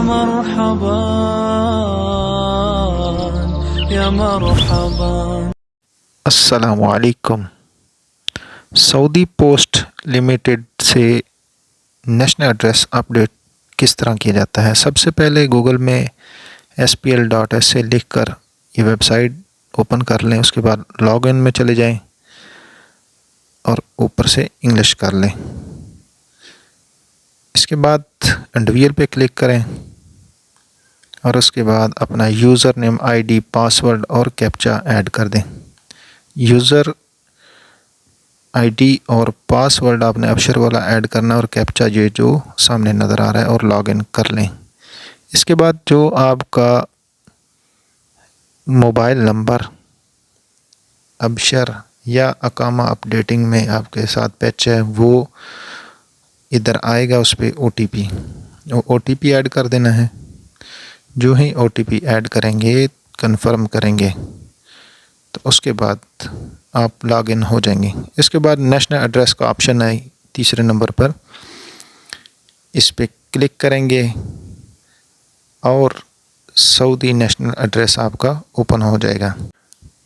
मरहबा या मरहबा। अस्सलामुअलैकुम। Saudi post limited से नेशनल एड्रेस अपडेट किस तरह किया जाता है। सबसे पहले गूगल में spl.sa लिखकर ये वेबसाइट ओपन कर लें। उसके बाद लॉगिन में चले जाएं और ऊपर से इंग्लिश कर लें। इसके बाद इंडिविजुअल पे क्लिक करें और उसके बाद अपना यूज़र नेम, आईडी, पासवर्ड और कैप्चा ऐड कर दें। यूज़र आईडी और पासवर्ड आपने अक्षर वाला ऐड करना और कैप्चा ये जो सामने नज़र आ रहा है और लॉगिन कर लें। इसके बाद जो आपका मोबाइल नंबर अबशर या अकामा अपडेटिंग में आपके साथ पैच है वो इधर आएगा, उस पर OTP ऐड कर देना है। जो ही OTP ऐड करेंगे, कंफर्म करेंगे, तो उसके बाद आप लॉगिन हो जाएंगे। इसके बाद नेशनल एड्रेस का ऑप्शन है तीसरे नंबर पर, इस पर क्लिक करेंगे और सऊदी नेशनल एड्रेस आपका ओपन हो जाएगा।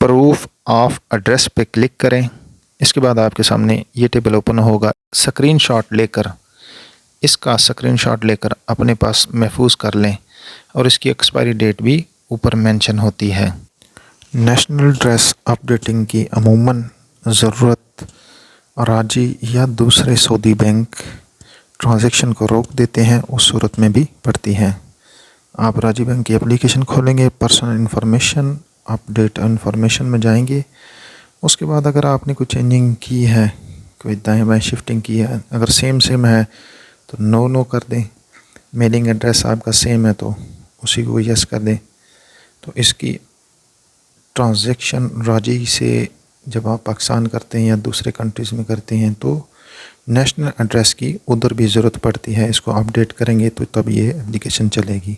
प्रूफ ऑफ एड्रेस पे क्लिक करें। इसके बाद आपके सामने ये टेबल ओपन होगा। इसका स्क्रीनशॉट लेकर अपने पास महफूज कर लें और इसकी एक्सपायरी डेट भी ऊपर मेंशन होती है। नेशनल एड्रेस अपडेटिंग की अमूमन ज़रूरत राजी या दूसरे सऊदी बैंक ट्रांजैक्शन को रोक देते हैं, उस सूरत में भी पड़ती है। आप राजी बैंक की एप्लीकेशन खोलेंगे, पर्सनल इंफॉर्मेशन, अपडेट इंफॉर्मेशन में जाएंगे। उसके बाद अगर आपने कोई चेंजिंग की है, कोई दाएं बाएं शिफ्टिंग की है, अगर सेम है तो नो कर दें। मेलिंग एड्रेस आपका सेम है तो उसी को यस कर दें। तो इसकी ट्रांजैक्शन राजी से जब आप पाकिस्तान करते हैं या दूसरे कंट्रीज़ में करते हैं तो नेशनल एड्रेस की उधर भी ज़रूरत पड़ती है। इसको अपडेट करेंगे तो तब ये एप्लीकेशन चलेगी।